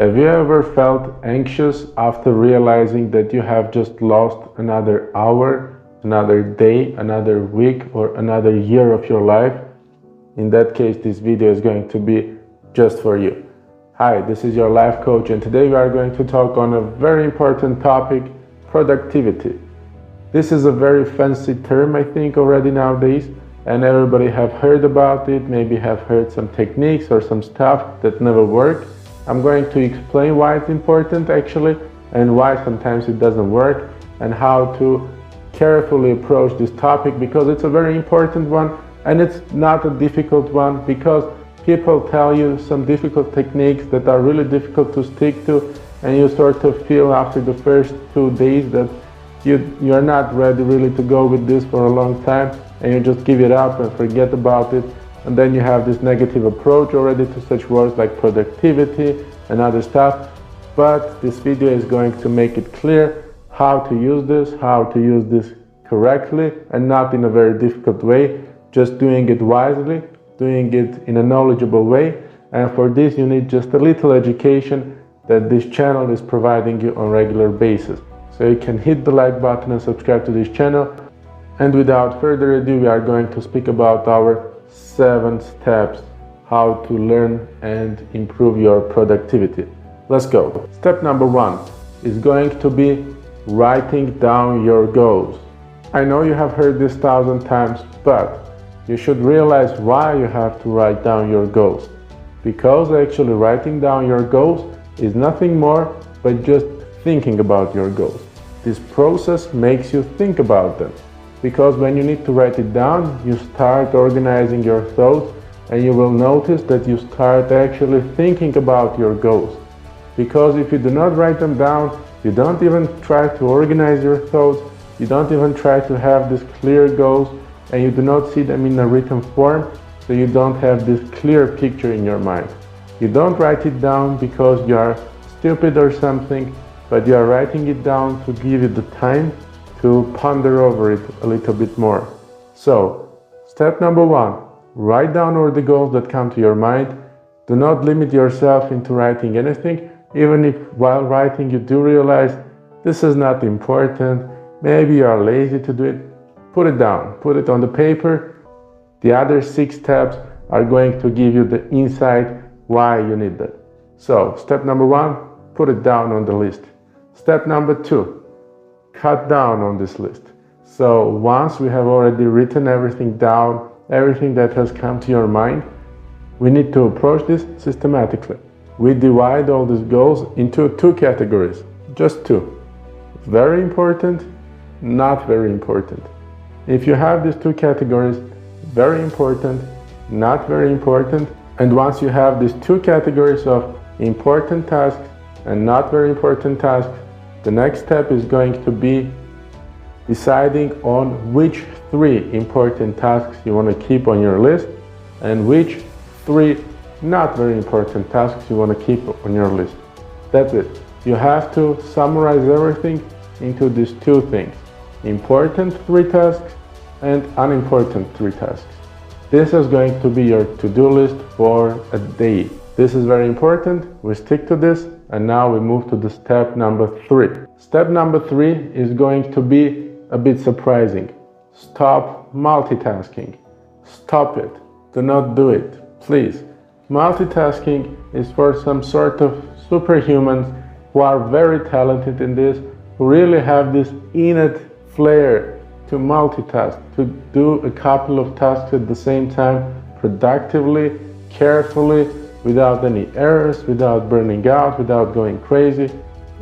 Have you ever felt anxious after realizing that you have just lost another hour, another day, another week, or another year of your life? In that case, this video is going to be just for you. Hi, this is your life coach, and today we are going to talk on a very important topic, productivity. This is a very fancy term, I think, already nowadays, and everybody have heard about it, maybe have heard some techniques or some stuff that never work. I'm going to explain why it's important actually, and why sometimes it doesn't work, and how to carefully approach this topic, because it's a very important one, and it's not a difficult one, because people tell you some difficult techniques that are really difficult to stick to, and you sort of feel after the first 2 days that you're not ready really to go with this for a long time, and you just give it up and forget about it, and then you have this negative approach already to such words like productivity and other stuff. But this video is going to make it clear how to use this correctly, and not in a very difficult way, just doing it wisely, doing it in a knowledgeable way. And for this you need just a little education that this channel is providing you on a regular basis. So you can hit the like button and subscribe to this channel. And without further ado, we are going to speak about our 7 steps how to learn and improve your productivity. Let's go. Step number 1 is going to be writing down your goals. I know you have heard this 1,000 times, but you should realize why you have to write down your goals. Because actually writing down your goals is nothing more but just thinking about your goals. This process makes you think about them, because when you need to write it down, you start organizing your thoughts, and you will notice that you start actually thinking about your goals. Because if you do not write them down, you don't even try to organize your thoughts, you don't even try to have these clear goals, and you do not see them in a written form, so you don't have this clear picture in your mind. You don't write it down because you are stupid or something, but you are writing it down to give you the time to ponder over it a little bit more. So, step number 1, write down all the goals that come to your mind. Do not limit yourself into writing anything, even if while writing you do realize this is not important, maybe you are lazy to do it. Put it down, put it on the paper. The other 6 steps are going to give you the insight why you need that. So, step number 1, put it down on the list. Step number 2, cut down on this list. So once we have already written everything down, everything that has come to your mind, we need to approach this systematically. We divide all these goals into 2 categories, just 2. Very important, not very important. If you have these 2 categories, very important, not very important, and once you have these 2 categories of important tasks and not very important tasks, the next step is going to be deciding on which 3 important tasks you want to keep on your list, and which 3 not very important tasks you want to keep on your list. That's it. You have to summarize everything into these 2 things: important 3 tasks and unimportant 3 tasks. This is going to be your to-do list for a day. This is very important. We stick to this, and now we move to the step number 3. Step number 3 is going to be a bit surprising. Stop multitasking. Stop it. Do not do it, please. Multitasking is for some sort of superhumans who are very talented in this, who really have this innate flair to multitask, to do a couple of tasks at the same time, productively, carefully, without any errors, without burning out, without going crazy.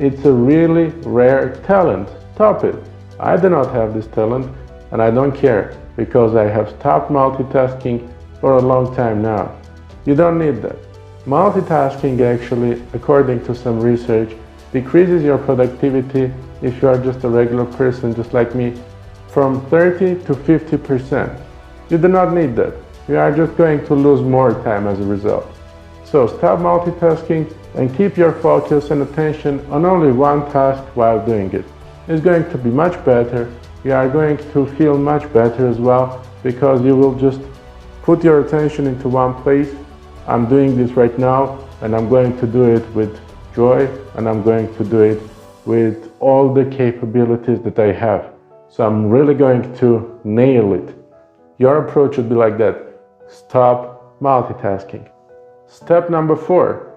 It's a really rare talent. Stop it. I do not have this talent, and I don't care, because I have stopped multitasking for a long time now. You don't need that. Multitasking actually, according to some research, decreases your productivity if you are just a regular person just like me from 30 to 50%. You do not need that. You are just going to lose more time as a result. So stop multitasking and keep your focus and attention on only one task while doing it. It's going to be much better. You are going to feel much better as well, because you will just put your attention into one place. I'm doing this right now, and I'm going to do it with joy, and I'm going to do it with all the capabilities that I have. So I'm really going to nail it. Your approach would be like that. Stop multitasking. Step number 4.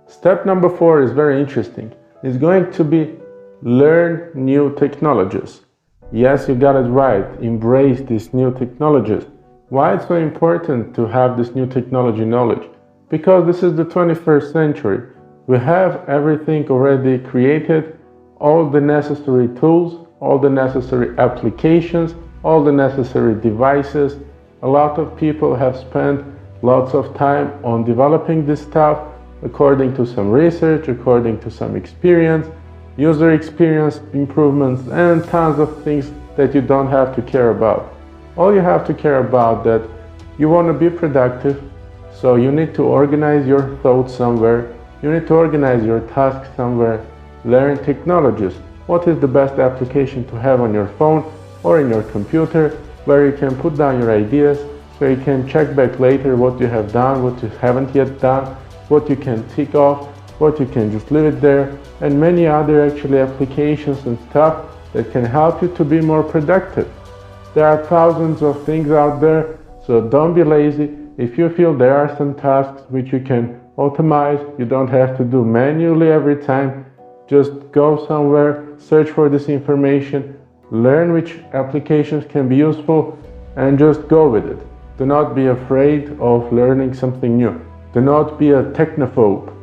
Step number 4 is very interesting. It's going to be learn new technologies. Yes, you got it right. Embrace these new technologies. Why it's so important to have this new technology knowledge? Because this is the 21st century. We have everything already created, all the necessary tools, all the necessary applications, all the necessary devices. A lot of people have spent lots of time on developing this stuff according to some research, according to some experience, user experience improvements, and tons of things that you don't have to care about. All you have to care about that you want to be productive, so you need to organize your thoughts somewhere, you need to organize your tasks somewhere, learn technologies. What is the best application to have on your phone or in your computer, where you can put down your ideas, so you can check back later what you have done, what you haven't yet done, what you can tick off, what you can just leave it there, and many other actually applications and stuff that can help you to be more productive. There are thousands of things out there, so don't be lazy. If you feel there are some tasks which you can automate, you don't have to do manually every time. Just go somewhere, search for this information, learn which applications can be useful, and just go with it. Do not be afraid of learning something new. Do not be a technophobe.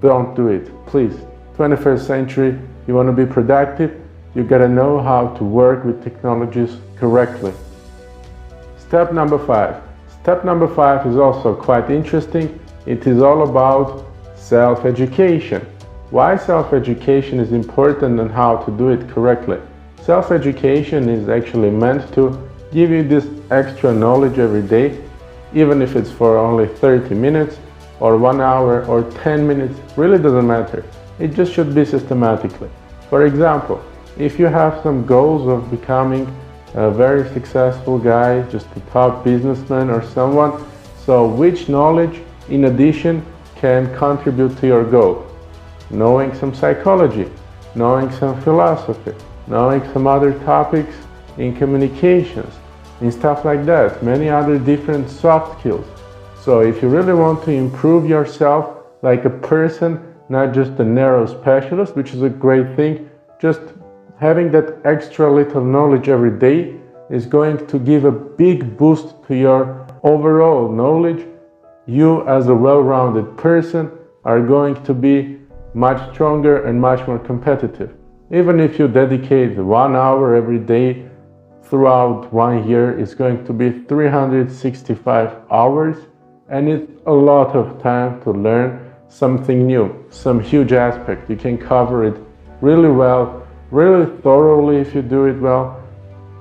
Don't do it, please. 21st century, you want to be productive, you gotta know how to work with technologies correctly. Step number 5. Step number 5 is also quite interesting. It is all about self-education. Why self-education is important and how to do it correctly. Self-education is actually meant to give you this extra knowledge every day, even if it's for only 30 minutes or 1 hour or 10 minutes, really doesn't matter. It just should be systematically. For example, if you have some goals of becoming a very successful guy, just a top businessman or someone, so which knowledge in addition can contribute to your goal? Knowing some psychology, knowing some philosophy, knowing some other topics in communications, in stuff like that, many other different soft skills. So if you really want to improve yourself like a person, not just a narrow specialist, which is a great thing, just having that extra little knowledge every day is going to give a big boost to your overall knowledge. You as a well-rounded person are going to be much stronger and much more competitive. Even if you dedicate 1 hour every day throughout 1 year, it's going to be 365 hours, and it's a lot of time to learn something new, some huge aspect. You can cover it really well, really thoroughly if you do it well.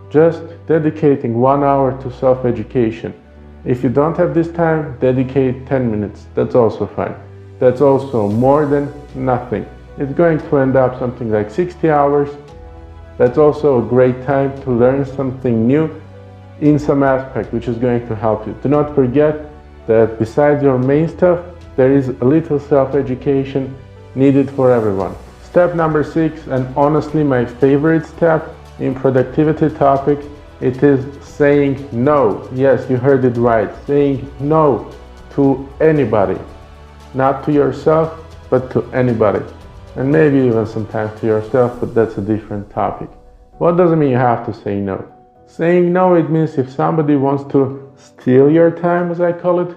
Just dedicating 1 hour to self-education. If you don't have this time, dedicate 10 minutes. That's also fine. That's also more than nothing. It's going to end up something like 60 hours. That's also a great time to learn something new in some aspect which is going to help you. Do not forget that besides your main stuff, there is a little self-education needed for everyone. Step number 6, and honestly my favorite step in productivity topic, it is saying no. Yes, you heard it right. Saying no to anybody. Not to yourself, but to anybody. And maybe even sometimes to yourself, but that's a different topic. What doesn't mean you have to say no? Saying no, it means if somebody wants to steal your time, as I call it,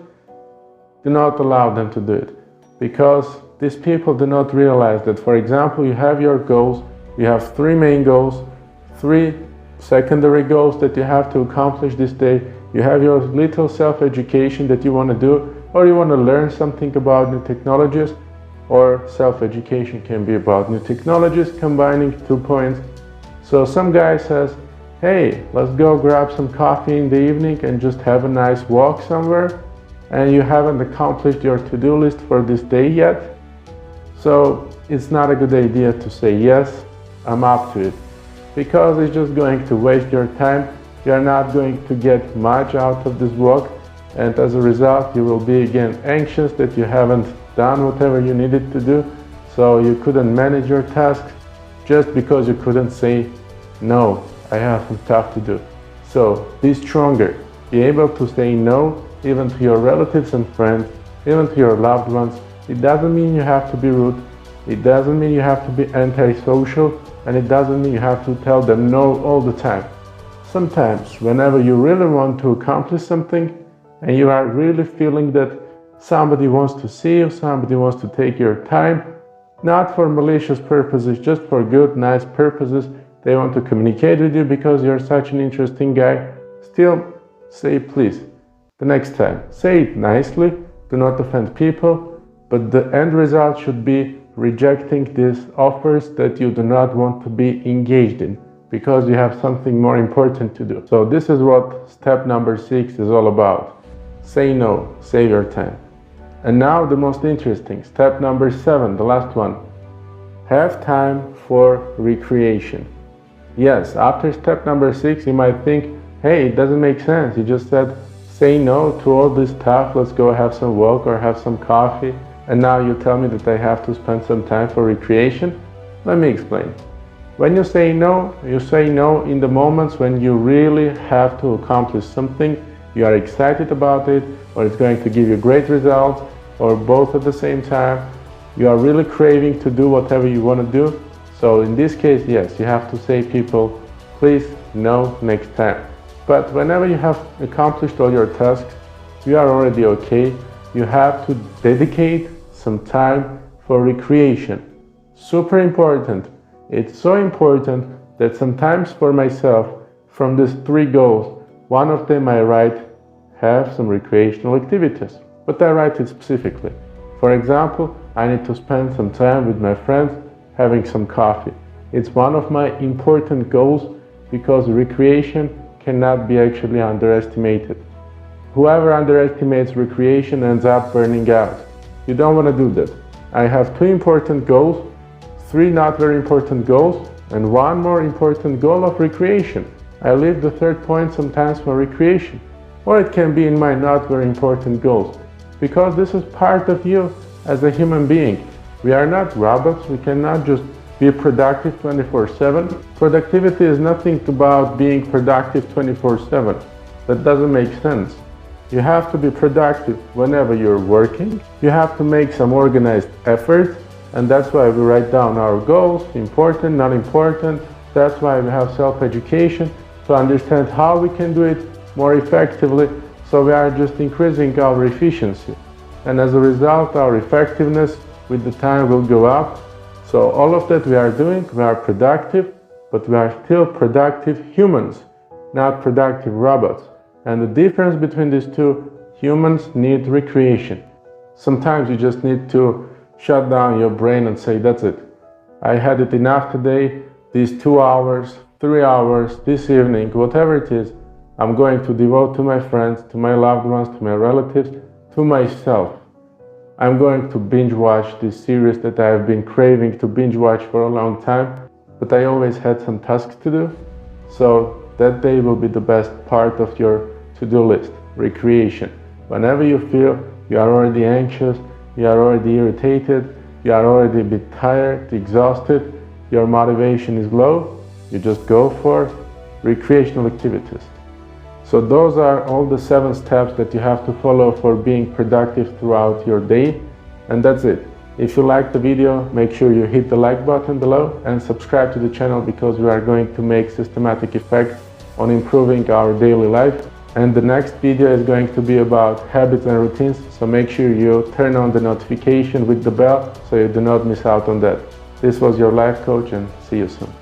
do not allow them to do it. Because these people do not realize that, for example, you have your goals, you have 3 main goals, 3 secondary goals that you have to accomplish this day, you have your little self-education that you want to do, or you want to learn something about new technologies, or self-education can be about new technologies, combining 2 points. So some guy says, hey, let's go grab some coffee in the evening and just have a nice walk somewhere, and you haven't accomplished your to-do list for this day yet. So it's not a good idea to say, yes, I'm up to it, because it's just going to waste your time. You're not going to get much out of this walk, and as a result, you will be again anxious that you haven't done whatever you needed to do. so you couldn't manage your tasks just because you couldn't say, no, I have some stuff to do. So be stronger. Be able to say no even to your relatives and friends, even to your loved ones. It doesn't mean you have to be rude. It doesn't mean you have to be antisocial, and it doesn't mean you have to tell them no all the time. Sometimes, whenever you really want to accomplish something and you are really feeling that somebody wants to see you, somebody wants to take your time, not for malicious purposes, just for good, nice purposes, they want to communicate with you because you're such an interesting guy, still say please. The next time, say it nicely, do not offend people, but the end result should be rejecting these offers that you do not want to be engaged in because you have something more important to do. So this is what step number 6 is all about. Say no, save your time. And now the most interesting, step number 7, the last one. Have time for recreation. Yes, after step number 6, you might think, hey, it doesn't make sense. You just said, say no to all this stuff, let's go have some walk or have some coffee. And now you tell me that I have to spend some time for recreation? Let me explain. When you say no in the moments when you really have to accomplish something, you are excited about it, or it's going to give you great results, or both at the same time. You are really craving to do whatever you want to do. So in this case, yes, you have to say people, please, no, next time. But whenever you have accomplished all your tasks, you are already okay. You have to dedicate some time for recreation. Super important. It's so important that sometimes for myself, from these 3 goals, one of them I write, have some recreational activities. But I write it specifically. For example, I need to spend some time with my friends having some coffee. It's one of my important goals because recreation cannot be actually underestimated. Whoever underestimates recreation ends up burning out. You don't want to do that. I have 2 important goals, 3 not very important goals, and 1 more important goal of recreation. I leave the 3rd point sometimes for recreation, or it can be in my not very important goals, because this is part of you as a human being. We are not robots, we cannot just be productive 24/7. Productivity is nothing about being productive 24/7. That doesn't make sense. You have to be productive whenever you're working. You have to make some organized effort, and that's why we write down our goals, important, not important. That's why we have self-education, to understand how we can do it more effectively, so we are just increasing our efficiency. And as a result, our effectiveness with the time will go up. So all of that we are doing, we are productive, but we are still productive humans, not productive robots. And the difference between these 2, humans need recreation. Sometimes you just need to shut down your brain and say, that's it. I had it enough today, these 2 hours, 3 hours, this evening, whatever it is, I'm going to devote to my friends, to my loved ones, to my relatives, to myself. I'm going to binge watch this series that I have been craving to binge watch for a long time, but I always had some tasks to do. So that day will be the best part of your to-do list, recreation. Whenever you feel you are already anxious, you are already irritated, you are already a bit tired, exhausted, your motivation is low, you just go for recreational activities. So those are all the 7 steps that you have to follow for being productive throughout your day. And that's it. If you liked the video, make sure you hit the like button below and subscribe to the channel, because we are going to make systematic effects on improving our daily life. And the next video is going to be about habits and routines, so make sure you turn on the notification with the bell so you do not miss out on that. This was your life coach, and see you soon.